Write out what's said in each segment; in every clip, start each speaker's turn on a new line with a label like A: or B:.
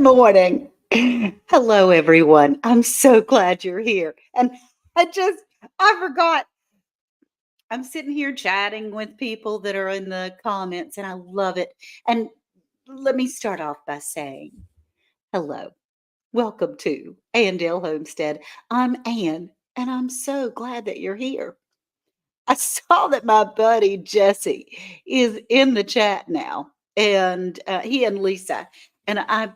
A: morning. Hello, everyone. I'm so glad you're here. And I just, I forgot. I'm sitting here chatting with people that are in the comments, and I love it. And let me start off by saying hello. Welcome to Andale Homestead. I'm Ann, and I'm so glad that you're here. I saw that my buddy Jesse is in the chat now, and he and Lisa. And I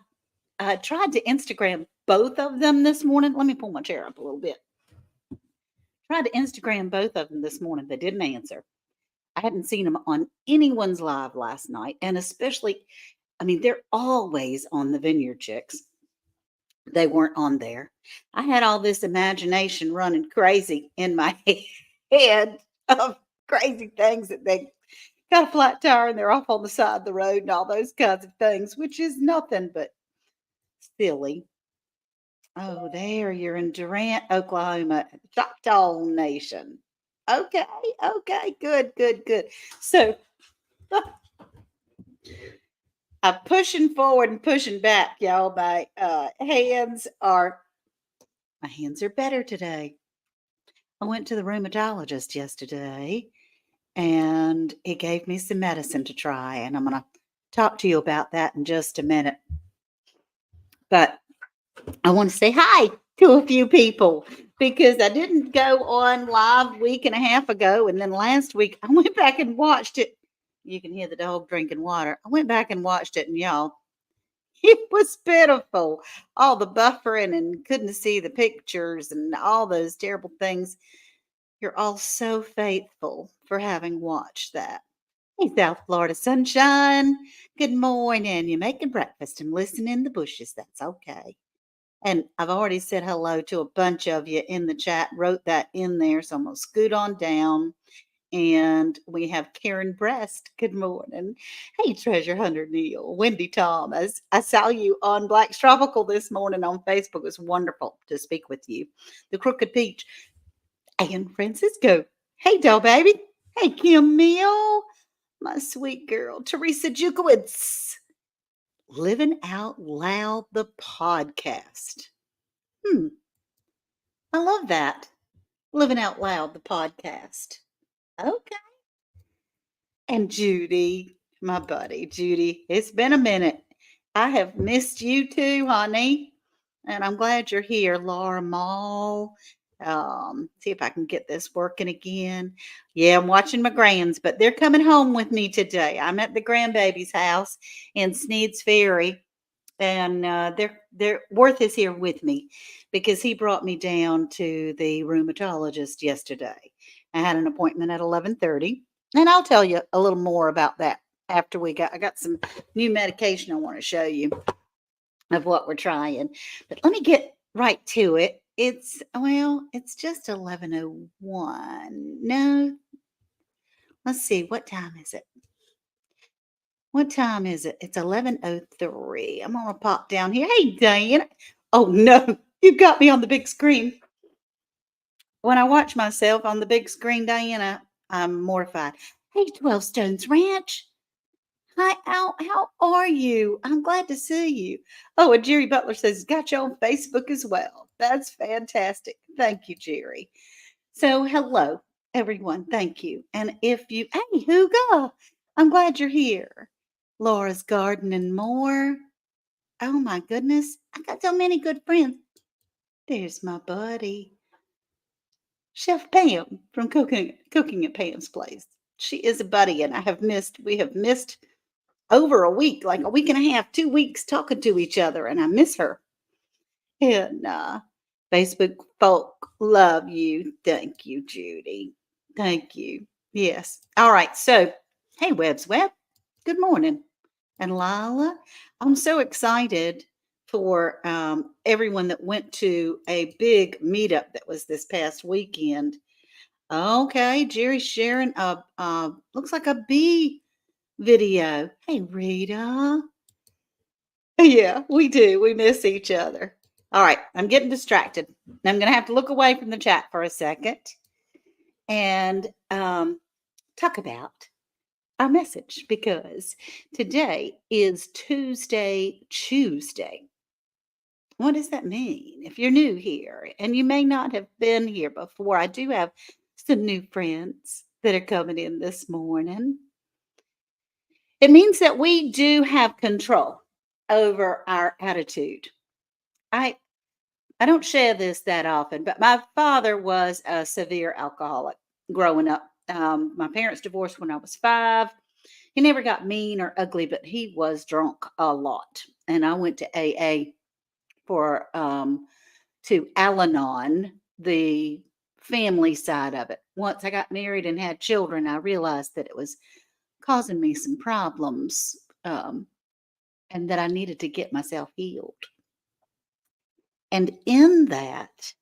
A: tried to Instagram both of them this morning. Let me pull my chair up a little bit. Tried to Instagram both of them this morning. They didn't answer. I hadn't seen them on anyone's live last night. And especially, I mean, they're always on the Vineyard Chicks. They weren't on there. I had all this imagination running crazy in my head of crazy things that they got a flat tire and they're off on the side of the road and all those kinds of things, which is nothing but silly. Oh, there, you're in Durant, Oklahoma, Choctaw Nation. Okay, okay, good, good, good. So I'm pushing forward and pushing back, y'all. My hands are better today. I went to the rheumatologist yesterday and he gave me some medicine to try, and I'm gonna talk to you about that in just a minute. But I want to say hi to a few people because I didn't go on live a week and a half ago. And then last week I went back and watched it. You can hear the dog drinking water. I went back and watched it, and y'all, it was pitiful. All the buffering and couldn't see the pictures and all those terrible things. You're all so faithful for having watched that. Hey, South Florida sunshine. Good morning. You're making breakfast and listening in the bushes. That's okay. And I've already said hello to a bunch of you in the chat, wrote that in there. So I'm going to scoot on down. And we have Karen Breast. Good morning. Hey, Treasure Hunter Neil, Wendy Thomas. I saw you on Black's Tropical this morning on Facebook. It was wonderful to speak with you. The Crooked Peach and Francisco. Hey, doll baby. Hey, Kim Mill, my sweet girl. Teresa Jukowitz. Living Out Loud, the podcast. I love that. Living Out Loud, the podcast. Okay. And Judy, my buddy, Judy, it's been a minute. I have missed you too, honey. And I'm glad you're here, Laura Mall. See if I can get this working again. Yeah, I'm watching my grands, but they're coming home with me today. I'm at the grandbaby's house in Sneed's Ferry, and they're Worth is here with me because he brought me down to the rheumatologist yesterday. I had an appointment at 11:30, and I'll tell you a little more about that after I got some new medication I want to show you of what we're trying. But let me get right to it. It's just 11:01. No, let's see, what time is it? What time is it? It's 11:03. I'm gonna pop down here. Hey, Diana. Oh no, you got me on the big screen. When I watch myself on the big screen, Diana, I'm mortified. Hey, 12 Stones Ranch. Hi, how are you? I'm glad to see you. Oh, and Jerry Butler says, got you on Facebook as well. That's fantastic. Thank you, Jerry. So, hello, everyone. Thank you. And hey, Hugo, I'm glad you're here. Laura's Garden and More. Oh, my goodness. I got so many good friends. There's my buddy, Chef Pam from Cooking at Pam's Place. She is a buddy, and we have missed over a week, like a week and a half, 2 weeks talking to each other, and I miss her. And Facebook folk love you. Thank you, Judy. Thank you. Yes. All right. So, hey, Web. Good morning. And Lila, I'm so excited for everyone that went to a big meetup that was this past weekend. Okay, Jerry sharing looks like a bee video. Hey, Rita. Yeah, we do. We miss each other. All right, I'm getting distracted. I'm going to have to look away from the chat for a second and talk about our message because today is ChooseDay. What does that mean? If you're new here and you may not have been here before, I do have some new friends that are coming in this morning. It means that we do have control over our attitude. I I don't share this that often, but my father was a severe alcoholic growing up. My parents divorced when I was 5. He never got mean or ugly, but he was drunk a lot. And I went to AA for to Al-Anon, the family side of it. Once I got married and had children, I realized that it was causing me some problems, and that I needed to get myself healed. And in that,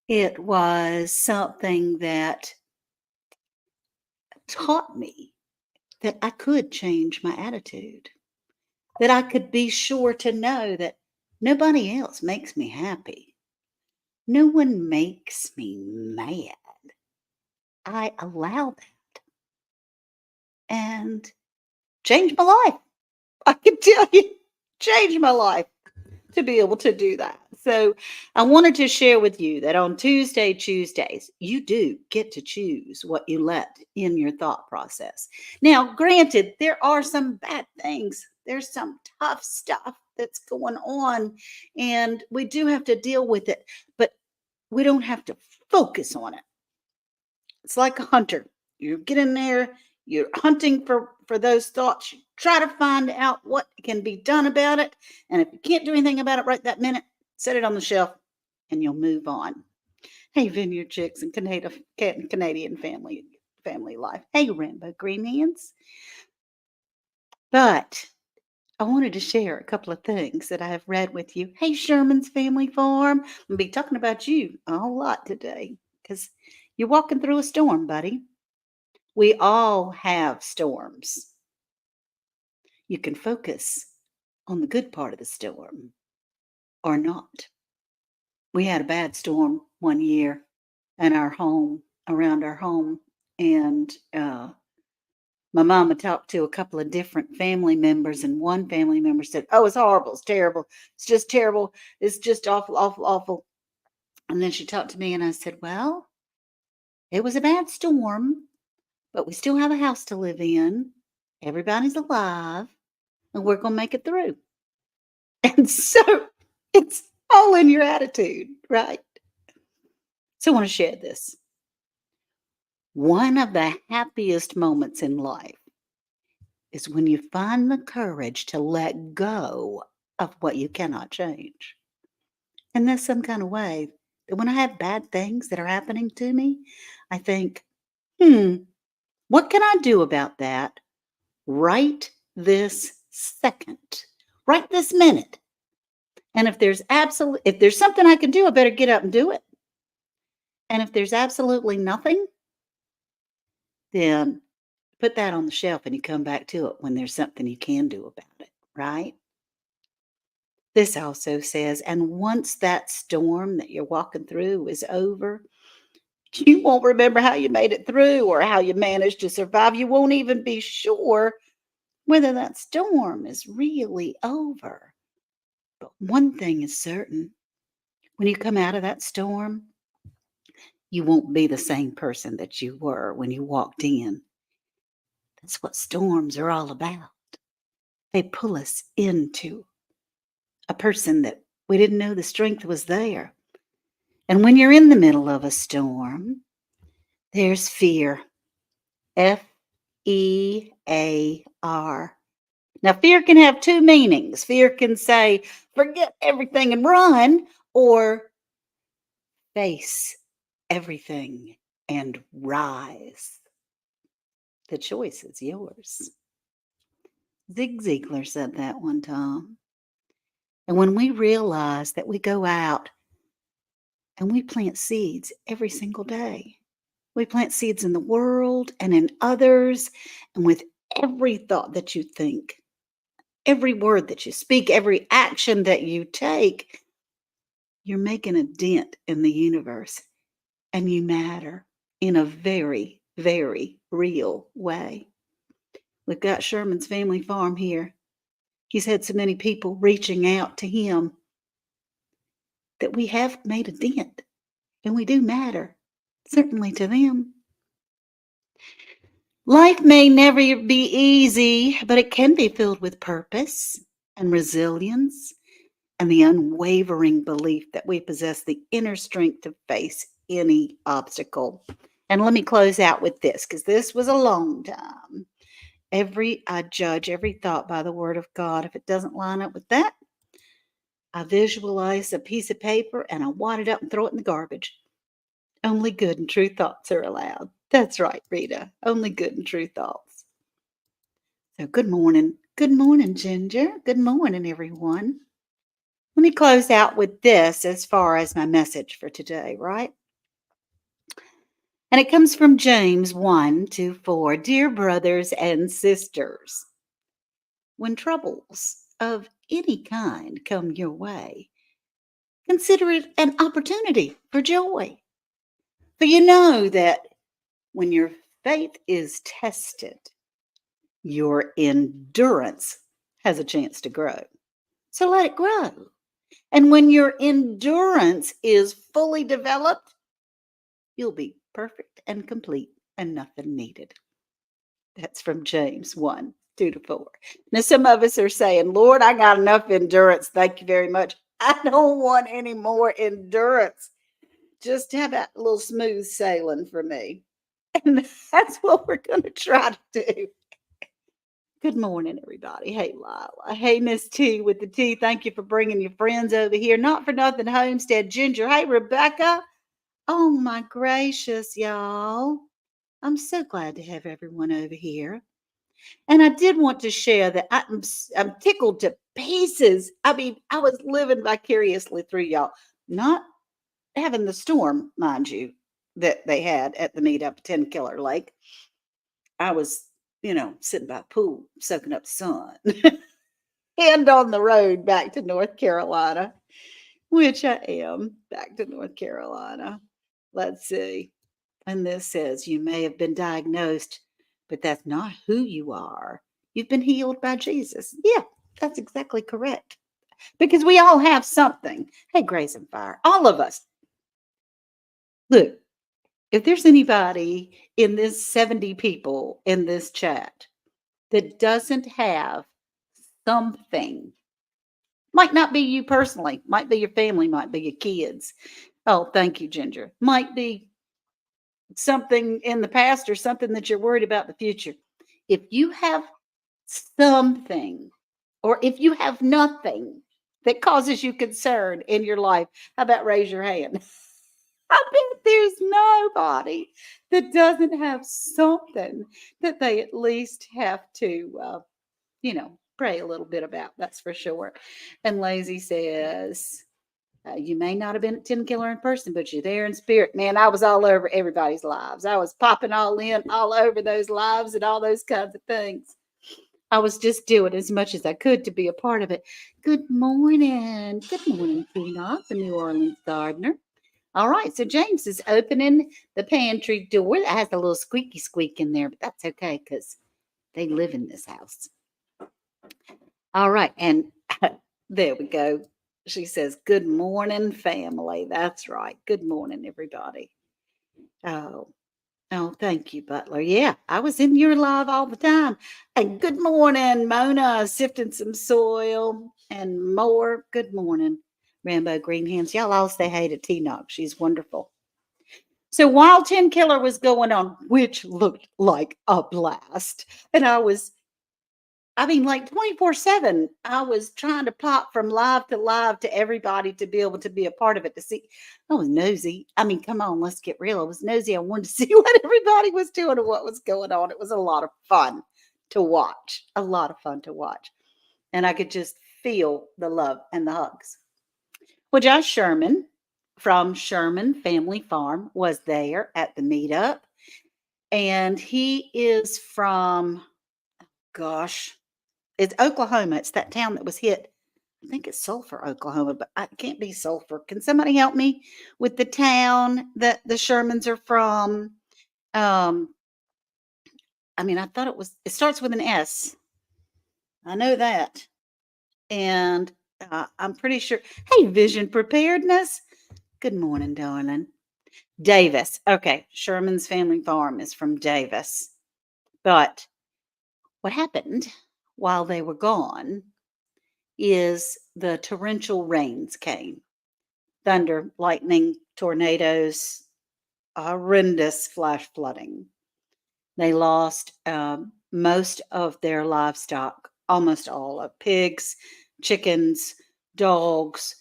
A: it was something that taught me that I could change my attitude, that I could be sure to know that nobody else makes me happy. No one makes me mad. I allow that and changed my life. I can tell you, changed my life to be able to do that. So I wanted to share with you that on Tuesdays, you do get to choose what you let in your thought process. Now, granted, there are some bad things. There's some tough stuff that's going on, and we do have to deal with it, but we don't have to focus on it. It's like a hunter. You get in there, you're hunting for those thoughts. You try to find out what can be done about it. And if you can't do anything about it right that minute, set it on the shelf and you'll move on. Hey, Vineyard Chicks and Canadian family life. Hey, Rainbow Green Hands. But I wanted to share a couple of things that I have read with you. Hey, Sherman's Family Farm. I'm going to be talking about you a whole lot today because you're walking through a storm, buddy. We all have storms. You can focus on the good part of the storm or not. We had a bad storm one year in our home, around our home, and my mama talked to a couple of different family members, and one family member said, "Oh, it's horrible. It's terrible. It's just terrible. It's just awful, awful, awful." And then she talked to me, and I said, "Well, it was a bad storm, but we still have a house to live in. Everybody's alive, and we're going to make it through." And so it's all in your attitude, right? So I want to share this. One of the happiest moments in life is when you find the courage to let go of what you cannot change. And that's some kind of way that when I have bad things that are happening to me, I think, what can I do about that right this second, right this minute? And if there's something I can do, I better get up and do it. And if there's absolutely nothing, then put that on the shelf and you come back to it when there's something you can do about it, right? This also says, and once that storm that you're walking through is over, you won't remember how you made it through or how you managed to survive. You won't even be sure whether that storm is really over. But one thing is certain, when you come out of that storm, you won't be the same person that you were when you walked in. That's what storms are all about. They pull us into a person that we didn't know the strength was there. And when you're in the middle of a storm, there's fear. Fear. Now, fear can have two meanings. Fear can say, forget everything and run, or face everything and rise. The choice is yours. Zig Ziglar said that one time. And when we realize that we go out and we plant seeds every single day, we plant seeds in the world and in others, and with every thought that you think, every word that you speak, every action that you take, you're making a dent in the universe and you matter in a very, very real way. We've got Sherman's Family Farm here. He's had so many people reaching out to him that we have made a dent and we do matter, certainly to them. Life may never be easy, but it can be filled with purpose and resilience and the unwavering belief that we possess the inner strength to face any obstacle. And let me close out with this, because this was a long time. I judge every thought by the word of God. If it doesn't line up with that, I visualize a piece of paper and I wad it up and throw it in the garbage. Only good and true thoughts are allowed. That's right, Rita. Only good and true thoughts. So good morning. Good morning, Ginger. Good morning, everyone. Let me close out with this as far as my message for today, right? And it comes from James 1-4. Dear brothers and sisters, when troubles of any kind come your way, consider it an opportunity for joy. For you know that when your faith is tested, your endurance has a chance to grow. So let it grow. And when your endurance is fully developed, you'll be perfect and complete and nothing needed. That's from James 1-4. Now, some of us are saying, Lord, I got enough endurance. Thank you very much. I don't want any more endurance. Just have that little smooth sailing for me. And that's what we're going to try to do. Good morning, everybody. Hey, Lila. Hey, Miss T with the T. Thank you for bringing your friends over here. Not for nothing, Homestead Ginger. Hey, Rebecca. Oh, my gracious, y'all. I'm so glad to have everyone over here. And I did want to share that I'm tickled to pieces. I mean, I was living vicariously through y'all, not having the storm, mind you, that they had at the meetup at 10 Killer Lake. I was, sitting by the pool, soaking up the sun, and on the road back to North Carolina, which I am back to North Carolina. Let's see. And this says, you may have been diagnosed, but that's not who you are. You've been healed by Jesus. Yeah, that's exactly correct. Because we all have something. Hey, Grace and Fire, all of us. Look, if there's anybody in this 70 people in this chat that doesn't have something, might not be you personally, might be your family, might be your kids. Oh, thank you, Ginger. Might be something in the past or something that you're worried about in the future. If you have something, or if you have nothing that causes you concern in your life, how about raise your hand? I bet there's nobody that doesn't have something that they at least have to, pray a little bit about. That's for sure. And Lazy says, you may not have been at 10 Killer in person, but you're there in spirit. Man, I was all over everybody's lives. I was popping all over those lives and all those kinds of things. I was just doing as much as I could to be a part of it. Good morning. Good morning, Tina, the New Orleans gardener. All right, so James is opening the pantry door. That has a little squeaky squeak in there, but that's okay because they live in this house. All right, and there we go. She says, good morning, family. That's right. Good morning, everybody. Oh, thank you, Butler. Yeah, I was in your live all the time. And good morning, Mona, sifting some soil and more. Good morning, Rambo Green Hands. Y'all all say hey to T-Knock. She's wonderful. So while 10 Killer was going on, which looked like a blast, and like 24/7, I was trying to pop from live to live to everybody to be able to be a part of it, to see. I was nosy. I mean, come on, let's get real. I was nosy. I wanted to see what everybody was doing and what was going on. It was a lot of fun to watch, a lot of fun to watch. And I could just feel the love and the hugs. Well, Josh Sherman from Sherman Family Farm was there at the meetup. And he is from, gosh, it's Oklahoma. It's that town that was hit. I think it's Sulphur, Oklahoma, but it can't be Sulphur. Can somebody help me with the town that the Shermans are from? I thought it starts with an S. I know that. And I'm pretty sure. Hey, Vision Preparedness. Good morning, darling. Davis. Okay, Sherman's family farm is from Davis. But what happened while they were gone is the torrential rains came. Thunder, lightning, tornadoes, horrendous flash flooding. They lost most of their livestock, almost all of pigs, chickens, dogs,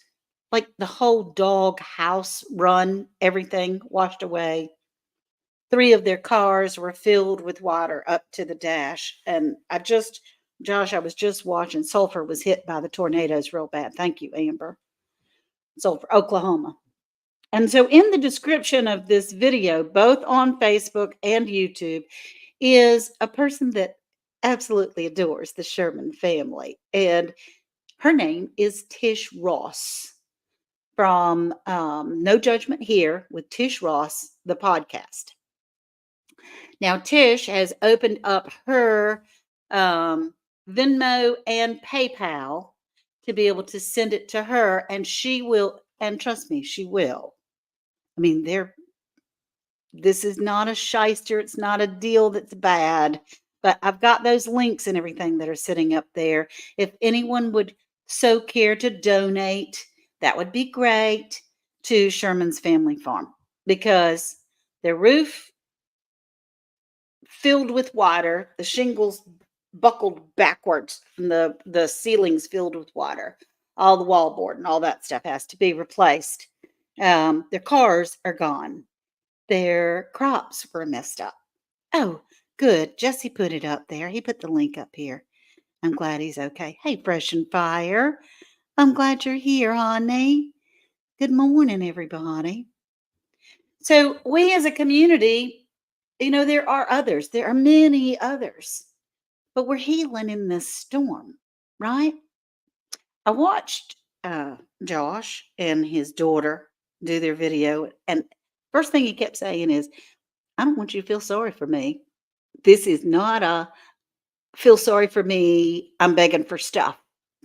A: like the whole dog house run, everything washed away. 3 of their cars were filled with water up to the dash. And Josh, I was just watching. Sulphur was hit by the tornadoes real bad. Thank you, Amber. Sulphur, Oklahoma. And so, in the description of this video, both on Facebook and YouTube, is a person that absolutely adores the Sherman family. And her name is Tish Ross from No Judgment Here with Tish Ross, the podcast. Now, Tish has opened up her Venmo and PayPal to be able to send it to her, and she will, and trust me, she will. I mean, this is not a shyster. It's not a deal that's bad, but I've got those links and everything that are sitting up there. If anyone would so care to donate, that would be great, to Sherman's family farm, because their roof filled with water, the shingles buckled backwards, and the ceilings filled with water. All the wallboard and all that stuff has to be replaced. Their cars are gone. Their crops were messed up. Oh, good. Jesse put it up there. He put the link up here. I'm glad he's okay. Hey, Fresh and Fire. I'm glad you're here, honey. Good morning, everybody. So, we as a community, there are others. There are many others, but we're healing in this storm, right? I watched Josh and his daughter do their video, and first thing he kept saying is, I don't want you to feel sorry for me. This is not a feel sorry for me, I'm begging for stuff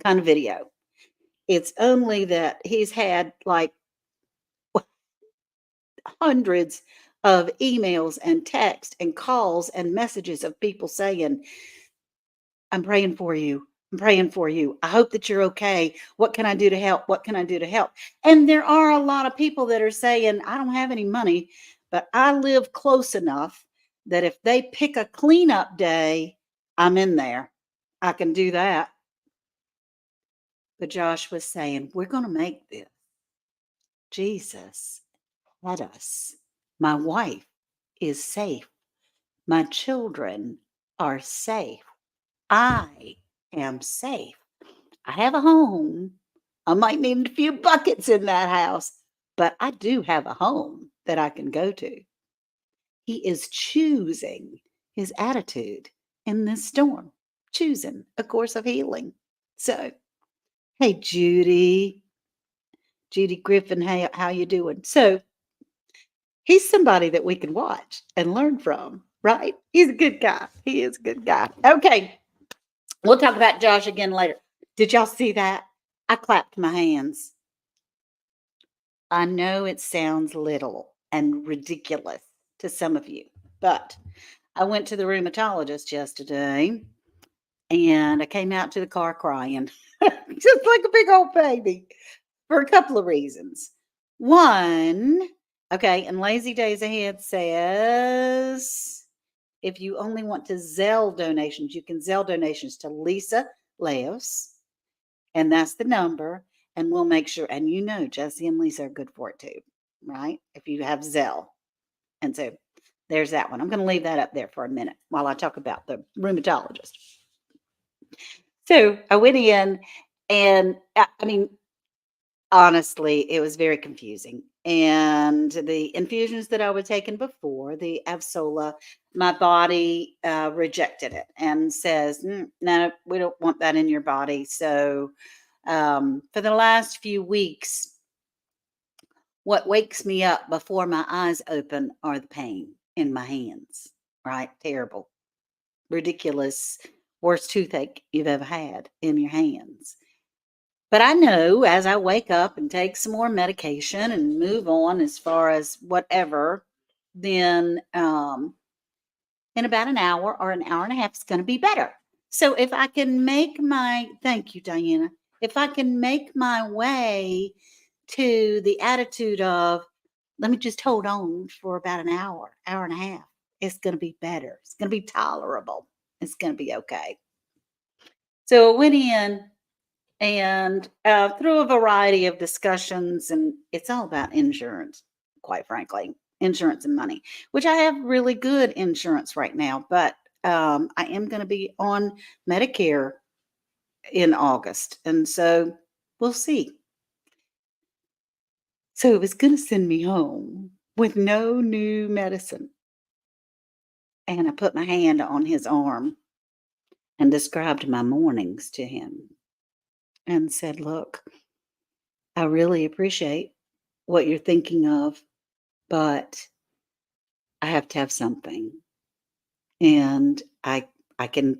A: kind of video. It's only that he's had like hundreds of emails and texts and calls and messages of people saying, I'm praying for you. I'm praying for you. I hope that you're okay. What can I do to help? What can I do to help? And there are a lot of people that are saying, I don't have any money, but I live close enough that if they pick a cleanup day, I'm in there. I can do that. But Josh was saying, we're going to make this. Jesus had us. My wife is safe. My children are safe. I am safe. I have a home. I might need a few buckets in that house, but I do have a home that I can go to. He is choosing his attitude in this storm, choosing a course of healing. So, hey, Judy Griffin, hey, how you doing? So, he's somebody that we can watch and learn from, right? He's a good guy. He is a good guy. Okay. We'll talk about Josh again later. Did y'all see that? I clapped my hands. I know it sounds little and ridiculous to some of you, but I went to the rheumatologist yesterday and I came out to the car crying, just like a big old baby, for a couple of reasons. One, okay, and Lazy Days Ahead says if you only want to Zelle donations, you can Zelle donations to Lisa Leos, and that's the number. And we'll make sure, and Jesse and Lisa are good for it too, right? If you have Zelle. And so there's that one. I'm going to leave that up there for a minute while I talk about the rheumatologist. So I went in, and I mean, honestly, it was very confusing. And the infusions that I was taking before, the Avsola, my body rejected it and says, no, we don't want that in your body. So for the last few weeks, what wakes me up before my eyes open are the pain in my hands, right? Terrible, ridiculous, worst toothache you've ever had in your hands. But I know as I wake up and take some more medication and move on as far as whatever, then in about an hour or an hour and a half, it's going to be better. So if I can make my, thank you, Diana, if I can make my way to the attitude of, let me just hold on for about an hour, hour and a half, it's going to be better. It's going to be tolerable. It's going to be okay. So I went in and through a variety of discussions, and it's all about insurance, quite frankly, insurance and money, which I have really good insurance right now, but I am going to be on Medicare in August, and so we'll see. So it was going to send me home with no new medicine, and I put my hand on his arm and described my mornings to him and said, "Look, I really appreciate what you're thinking of, but I have to have something. And I can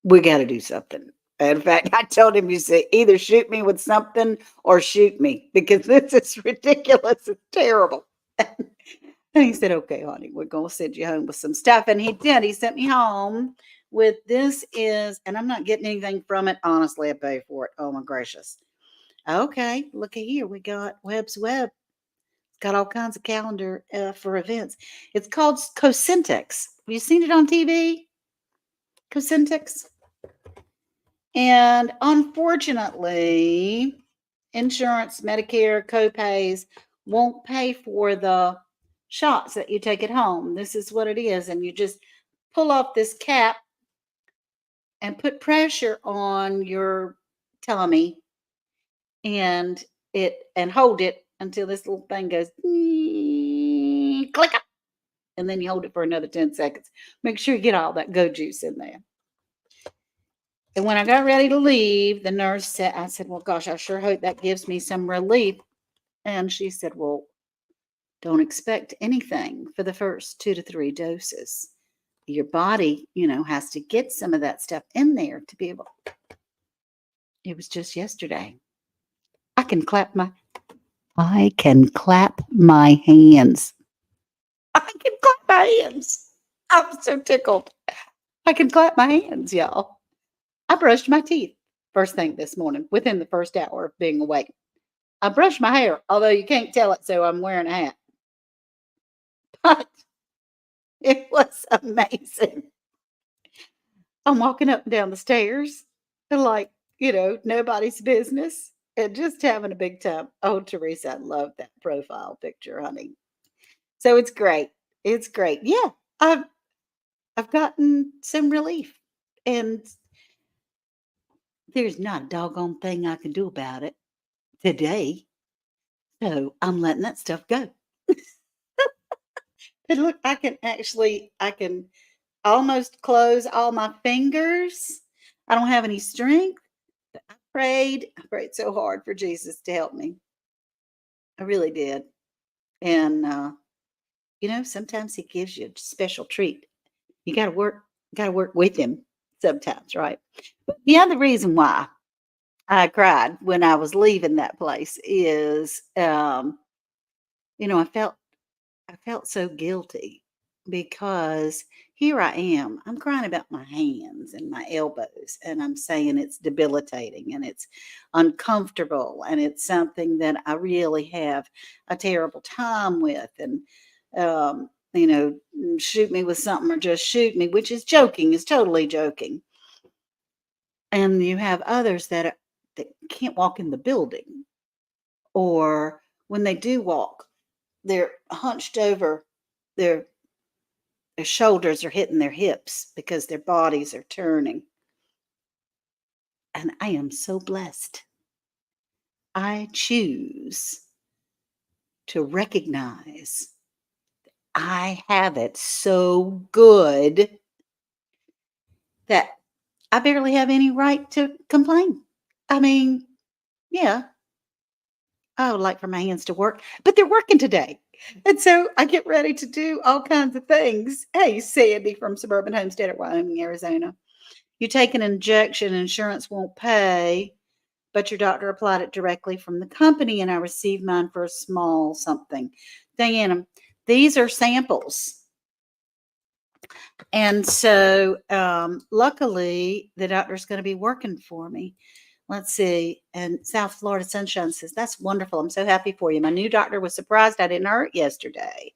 A: we gotta do something." In fact, I told him, "You say either shoot me with something or shoot me because this is ridiculous. It's terrible." And he said, "Okay, honey, we're gonna send you home with some stuff." And he did. He sent me home with this is, and I'm not getting anything from it. Honestly, I pay for it. Oh my gracious. Okay, look at here. We got Webb's Web. Got all kinds of calendar for events. It's called Cosentix. Have you seen it on TV? Cosentix. And unfortunately, insurance, Medicare, copays won't pay for the shots that you take at home. This is what it is. And you just pull off this cap and put pressure on your tummy and hold it until this little thing goes click, and then you hold it for another 10 seconds. Make sure you get all that go juice in there. And when I got ready to leave, the nurse said, I said, "Well, gosh, I sure hope that gives me some relief." And she said, "Well, don't expect anything for the first 2 to 3 doses. Your body, has to get some of that stuff in there to be able." It was just yesterday. I can clap my hands. I can clap my hands. I'm so tickled. I can clap my hands, y'all. I brushed my teeth first thing this morning within the first hour of being awake. I brushed my hair, although you can't tell it, so I'm wearing a hat. But it was amazing. I'm walking up and down the stairs like, nobody's business and just having a big time. Oh, Teresa, I love that profile picture, honey. So it's great. It's great. Yeah, I've I've gotten some relief, and there's not a doggone thing I can do about it today. So I'm letting that stuff go. And look, I can almost close all my fingers. I don't have any strength. But I prayed so hard for Jesus to help me. I really did. And sometimes he gives you a special treat. You gotta work with him sometimes, right? But the other reason why I cried when I was leaving that place is I felt so guilty because here I am. I'm crying about my hands and my elbows, and I'm saying it's debilitating and it's uncomfortable and it's something that I really have a terrible time with. And, shoot me with something or just shoot me, which is joking, is totally joking. And you have others that can't walk in the building, or when they do walk, they're hunched over. Their shoulders are hitting their hips because their bodies are turning. And I am so blessed. I choose to recognize I have it so good that I barely have any right to complain. I mean, yeah, I would like for my hands to work, but they're working today. And so I get ready to do all kinds of things. Hey, Sandy from Suburban Homestead at Wyoming, Arizona. You take an injection, insurance won't pay. but your doctor applied it directly from the company, and I received mine for a small something. Diana, these are samples. And so, luckily, the doctor's going to be working for me. Let's see. And South Florida Sunshine says, that's wonderful. I'm so happy for you. My new doctor was surprised I didn't hurt yesterday.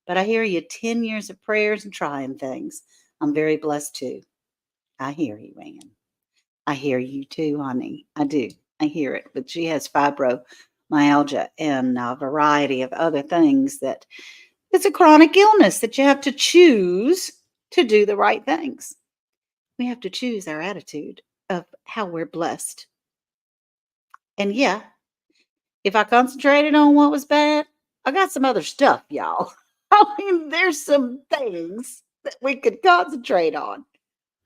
A: But I hear you 10 years of prayers and trying things. I'm very blessed too. I hear you, Ann. I hear you too, honey. I do. I hear it. But she has fibromyalgia and a variety of other things that it's a chronic illness that you have to choose to do the right things. We have to choose our attitude of how we're blessed. And yeah, if I concentrated on what was bad, I got some other stuff, y'all. I mean, there's some things that we could concentrate on.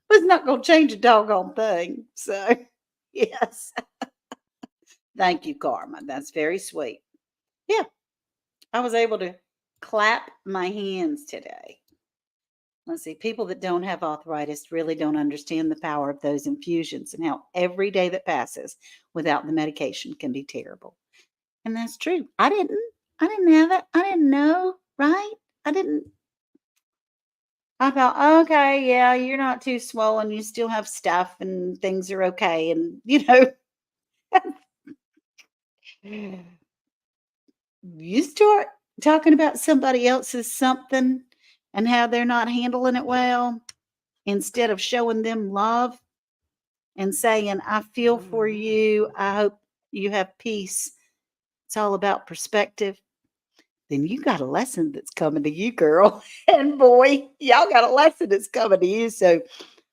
A: But it's not going to change a doggone thing. So, yes. Thank you, Karma. That's very sweet. Yeah, I was able to clap my hands today. Let's see, people that don't have arthritis really don't understand the power of those infusions and how every day that passes without the medication can be terrible. And that's true. I didn't have it. I didn't know, right? I didn't. I thought, okay, yeah, you're not too swollen. You still have stuff and things are okay. And, you start talking about somebody else's something and how they're not handling it well instead of showing them love and saying, I feel for you. I hope you have peace. It's all about perspective. Then you got a lesson that's coming to you, girl. And boy, y'all got a lesson that's coming to you. So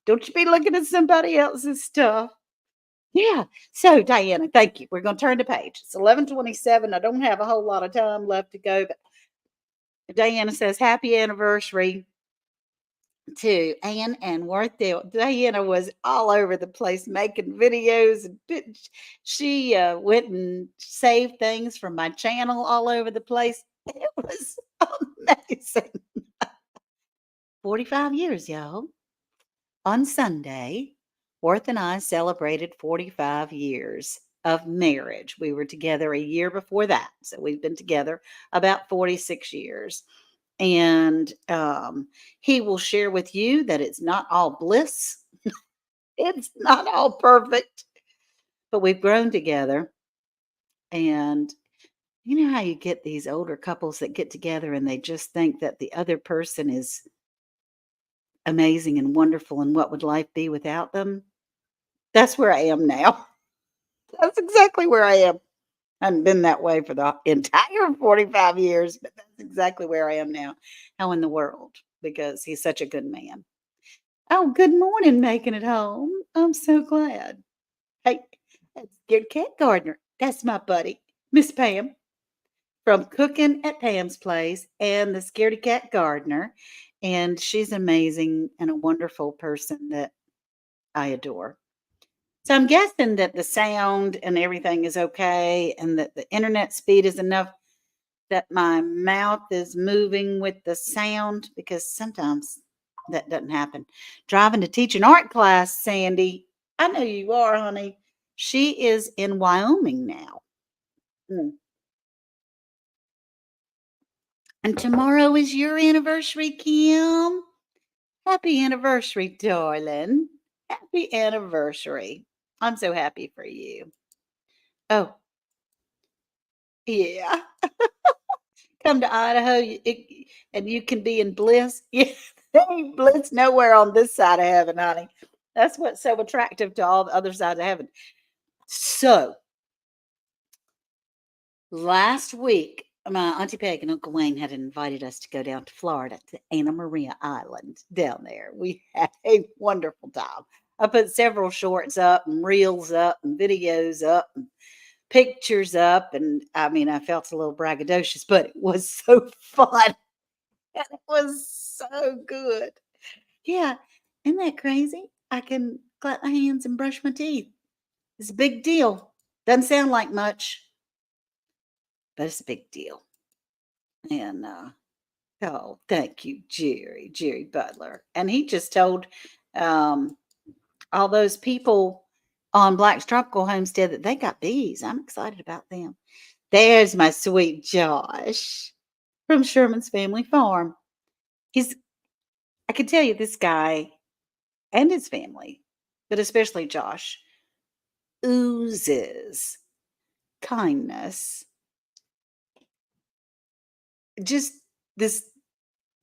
A: don't you be looking at somebody else's stuff. Yeah. So Diana, thank you. We're going to turn the page. It's 11:27. I don't have a whole lot of time left to go, but Diana says, happy anniversary to Ann and Worthdale. Diana was all over the place making videos. And she went and saved things from my channel all over the place. It was amazing. 45 years, y'all. On Sunday, Worth and I celebrated 45 years of marriage. We were together a year before that. So we've been together about 46 years. And he will share with you that it's not all bliss, it's not all perfect, but we've grown together. And you know how you get these older couples that get together and they just think that the other person is amazing and wonderful, and what would life be without them? That's where I am now. That's exactly where I am. I haven't been that way for the entire 45 years, but that's exactly where I am now. How in the world? Because he's such a good man. Oh, good morning, making it home. I'm so glad. Hey, that's Scared Cat Gardener. That's my buddy, Miss Pam, from Cooking at Pam's Place and the Scaredy Cat Gardener. And she's amazing and a wonderful person that I adore. So I'm guessing that the sound and everything is okay and that the internet speed is enough that my mouth is moving with the sound, because sometimes that doesn't happen. Driving to teach an art class, Sandy. I know you are, honey. She is in Wyoming now. Mm. And tomorrow is your anniversary, Kim. Happy anniversary, darling. Happy anniversary. I'm so happy for you. Oh, yeah. Come to Idaho and you can be in bliss. Yeah, there ain't bliss nowhere on this side of heaven, honey. That's what's so attractive to all the other sides of heaven. So, last week, my Auntie Peg and Uncle Wayne had invited us to go down to Florida to Anna Maria Island down there. We had a wonderful time. I put several shorts up and reels up and videos up and pictures up. And I mean, I felt a little braggadocious, but it was so fun. And it was so good. Yeah. Isn't that crazy? I can clap my hands and brush my teeth. It's a big deal. Doesn't sound like much, but it's a big deal. And oh, thank you, Jerry Butler. And he just told um all those people on Black's Tropical Homestead that they got bees. I'm excited about them. There's my sweet Josh from Sherman's Family Farm. He's, I can tell you, this guy and his family, but especially Josh, oozes kindness. Just this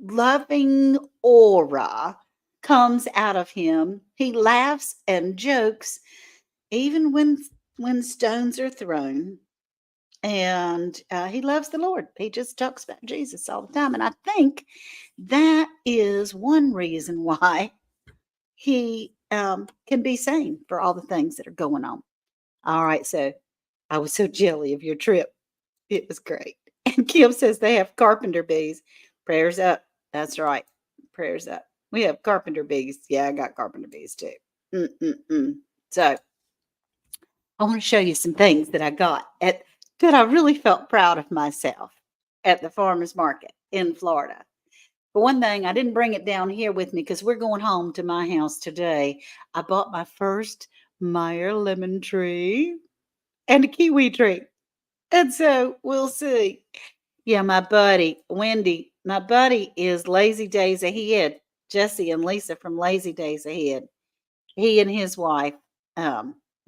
A: loving aura comes out of him. He laughs and jokes even when stones are thrown. And he loves the Lord. He just talks about Jesus all the time. And I think that is one reason why he can be sane for all the things that are going on. All right. So I was so jelly of your trip. It was great. And Kim says they have carpenter bees. Prayers up. That's right. Prayers up. We have carpenter bees. Yeah, I got carpenter bees too. Mm-mm-mm. So I want to show you some things that I got at that I really felt proud of myself at the farmers market in Florida. For one thing, I didn't bring it down here with me because we're going home to my house today. I bought my first Meyer lemon tree and a kiwi tree. And so we'll see. Yeah, my buddy, Wendy, my buddy is Lazy Days Ahead. Jesse and Lisa from Lazy Days Ahead. He and his wife,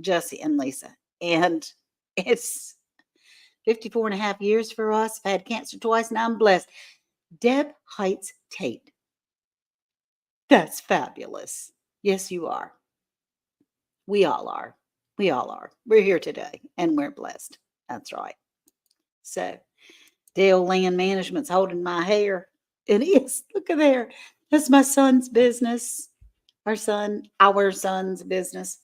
A: Jesse and Lisa. And it's 54 and a half years for us. I've had cancer twice and I'm blessed. Deb Heights Tate. That's fabulous. Yes, you are. We all are. We all are. We're here today and we're blessed. That's right. So, Dale Land Management's holding my hair. It is. Look at there. That's my son's business. Our son's business.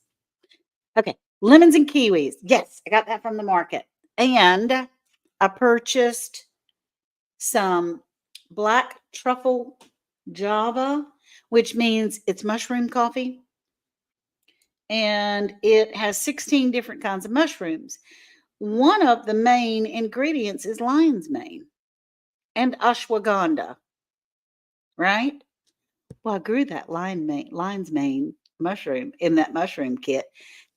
A: Okay. Lemons and kiwis. Yes, I got that from the market. And I purchased some black truffle java, which means it's mushroom coffee. And it has 16 different kinds of mushrooms. One of the main ingredients is lion's mane and ashwagandha, right? Well, I grew that lion's mane mushroom in that mushroom kit,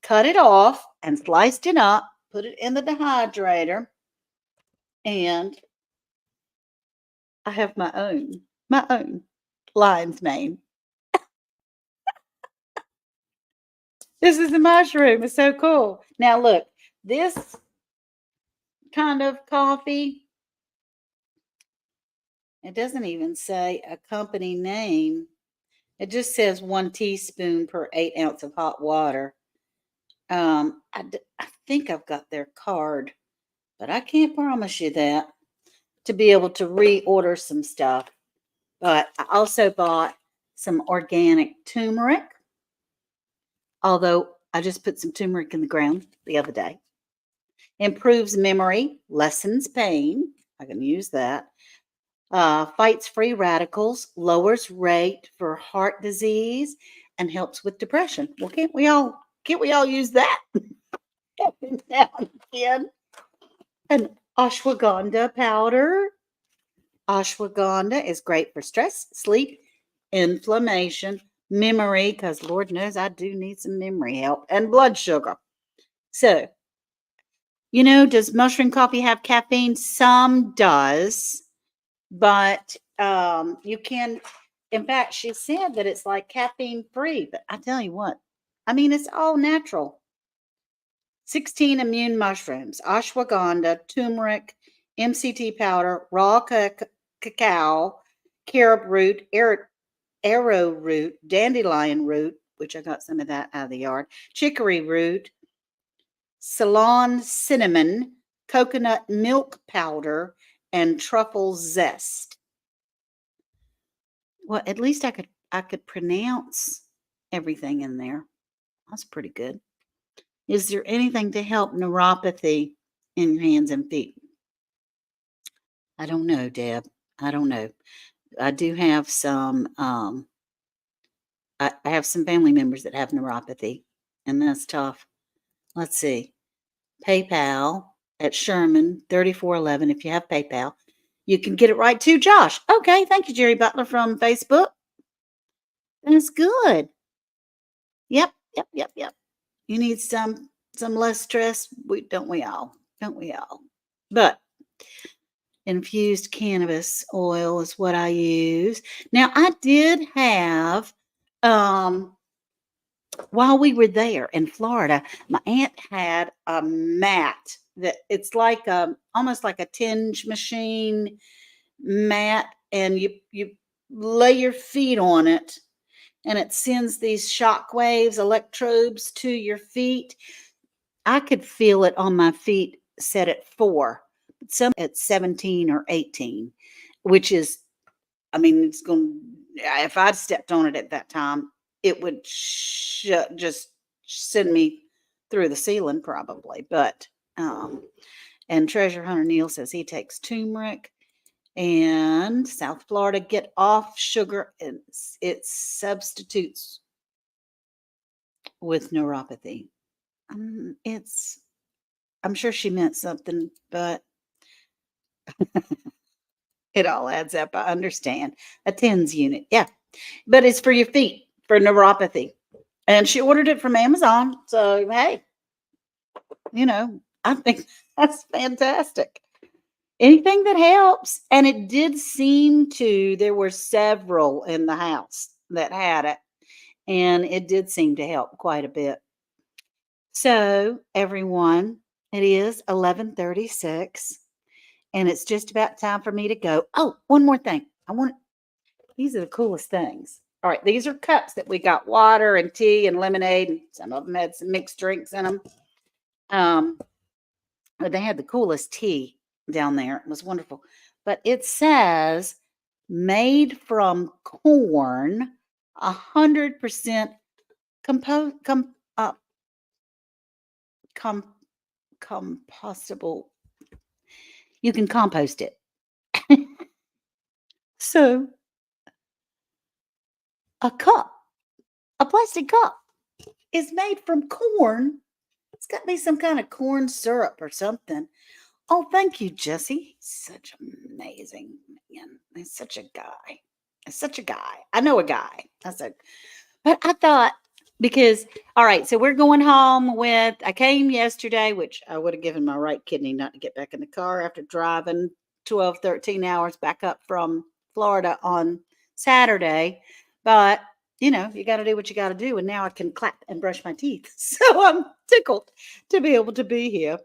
A: cut it off and sliced it up, put it in the dehydrator, and I have my own lion's mane. This is the mushroom. It's so cool. Now look, this kind of coffee, it doesn't even say a company name. It just says 1 teaspoon per 8 ounce of hot water. I think I've got their card, but I can't promise you that to be able to reorder some stuff. But I also bought some organic turmeric, although I just put some turmeric in the ground the other day. Improves memory, lessens pain. I can use that. Fights free radicals, lowers rate for heart disease, and helps with depression. Well, can't we all use that now and again? And ashwagandha powder. Ashwagandha is great for stress, sleep, inflammation, memory, because Lord knows I do need some memory help, and blood sugar. So, does mushroom coffee have caffeine? Some does, but you can. In fact, she said that it's like caffeine free, but I tell you what, I mean, it's all natural. 16 immune mushrooms, ashwagandha, turmeric, MCT powder, raw cacao, carob root, arrowroot, dandelion root, which I got some of that out of the yard, chicory root, Ceylon cinnamon, coconut milk powder, and truffle zest. Well, at least I could pronounce everything in there. That's pretty good. Is there anything to help neuropathy in your hands and feet? I don't know, Deb. I don't know. I do have some I have some family members that have neuropathy, and that's tough. Let's see. PayPal at Sherman 3411 if you have PayPal. You can get it right to Josh. Okay, thank you, Jerry Butler from Facebook. That's good. Yep. You need some less stress. Don't we all? Don't we all? But infused cannabis oil is what I use. Now I did have while we were there in Florida, my aunt had a mat that it's like almost like a tinge machine mat, and you lay your feet on it, and it sends these shock waves, electrodes to your feet. I could feel it on my feet set at 4, but some at 17 or 18, which is, I mean, it's going to, if I'd stepped on it at that time, it would just send me through the ceiling probably. But, and Treasure Hunter Neil says he takes turmeric, and South Florida get off sugar, and it substitutes with neuropathy. It's, I'm sure she meant something, but it all adds up. I understand. A TENS unit. Yeah. But it's for your feet for neuropathy. And she ordered it from Amazon. So, hey, I think that's fantastic. Anything that helps. And it did seem to, there were several in the house that had it. And it did seem to help quite a bit. So, everyone, it is 11:36. And it's just about time for me to go. Oh, one more thing. These are the coolest things. All right, these are cups that we got water and tea and lemonade, and some of them had some mixed drinks in them. But they had the coolest tea down there. It was wonderful. But it says made from corn, 100% compo- com- uh, com- compostable. You can compost it. So a cup, a plastic cup, is made from corn. It's got to be some kind of corn syrup or something. Oh, thank you, Jesse. Such amazing man. He's such a guy. Such a guy. I know a guy. But I thought, because, all right, so we're going home with, I came yesterday, which I would have given my right kidney not to get back in the car after driving 12, 13 hours back up from Florida on Saturday. But, you got to do what you got to do. And now I can clap and brush my teeth. So I'm tickled to be able to be here.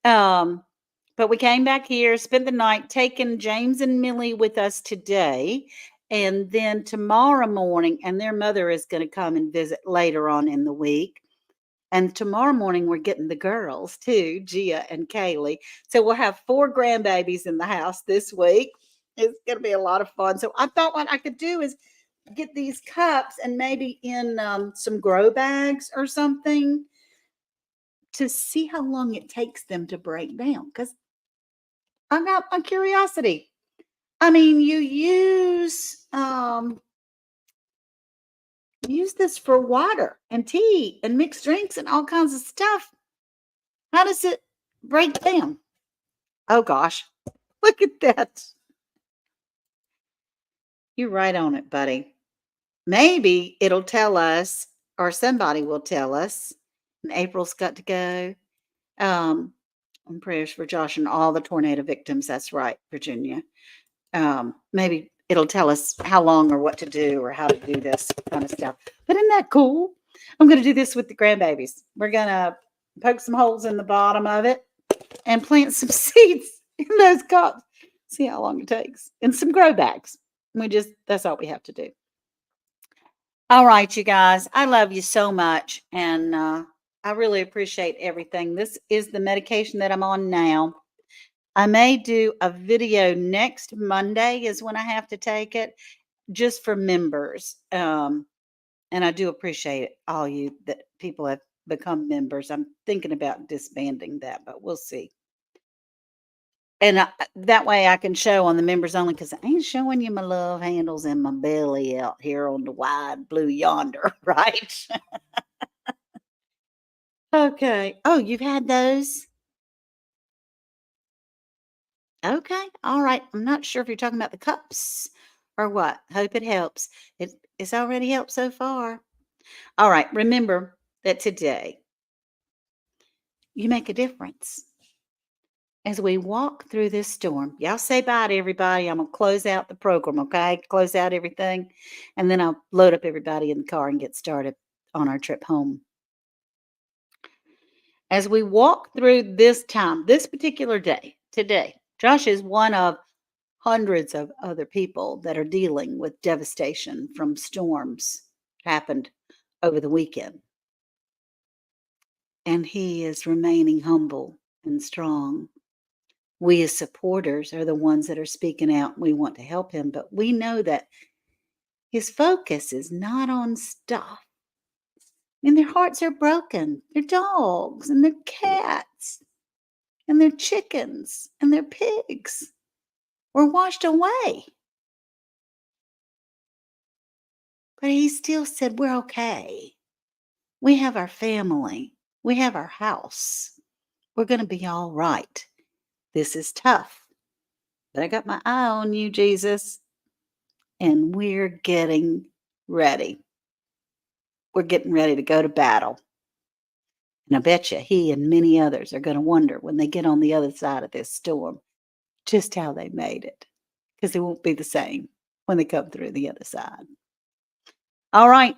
A: But we came back here, spent the night, taking James and Millie with us today. And then tomorrow morning, and their mother is going to come and visit later on in the week. And tomorrow morning, we're getting the girls too, Gia and Kaylee. So we'll have 4 grandbabies in the house this week. It's going to be a lot of fun. So I thought what I could do is get these cups and maybe in some grow bags or something to see how long it takes them to break down. Because I got a curiosity. I mean, you use this for water and tea and mixed drinks and all kinds of stuff. How does it break down? Oh gosh, look at that. You're right on it, buddy. Maybe it'll tell us, or somebody will tell us. And April's got to go. And prayers for Josh and all the tornado victims. That's right, Virginia. Maybe it'll tell us how long or what to do or how to do this kind of stuff. But isn't that cool? I'm going to do this with the grandbabies. We're going to poke some holes in the bottom of it and plant some seeds in those cups. See how long it takes. And some grow bags. That's all we have to do. All right, you guys. I love you so much. And I really appreciate everything. This is the medication that I'm on now. I may do a video next Monday is when I have to take it, just for members. And I do appreciate it, all you that people have become members. I'm thinking about disbanding that, but we'll see. And that way I can show on the members only, because I ain't showing you my love handles and my belly out here on the wide blue yonder, right? Okay. Oh, you've had those? Okay. All right. I'm not sure if you're talking about the cups or what. Hope it helps. It's already helped so far. All right. Remember, that today you make a difference. As we walk through this storm, y'all say bye to everybody. I'm going to close out the program, okay? Close out everything. And then I'll load up everybody in the car and get started on our trip home. As we walk through this time, this particular day, today, Josh is one of hundreds of other people that are dealing with devastation from storms happened over the weekend. And he is remaining humble and strong. We as supporters are the ones that are speaking out. We want to help him, but we know that his focus is not on stuff. And their hearts are broken. Their dogs and their cats and their chickens and their pigs were washed away. But he still said, we're okay. We have our family. We have our house. We're going to be all right. This is tough. But I got my eye on you, Jesus. And we're getting ready. We're getting ready to go to battle. And I bet you he and many others are going to wonder when they get on the other side of this storm just how they made it. Because it won't be the same when they come through the other side. All right.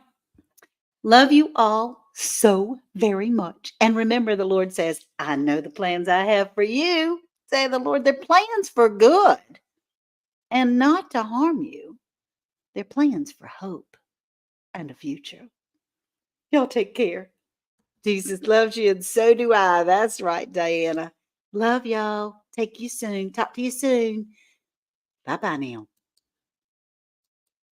A: Love you all so very much. And remember, the Lord says, I know the plans I have for you. Say the Lord, they're plans for good and not to harm you. They're plans for hope and a future. Y'all take care. Jesus loves you, and so do I. That's right, Diana. Love y'all. Talk to you soon. Bye-bye now.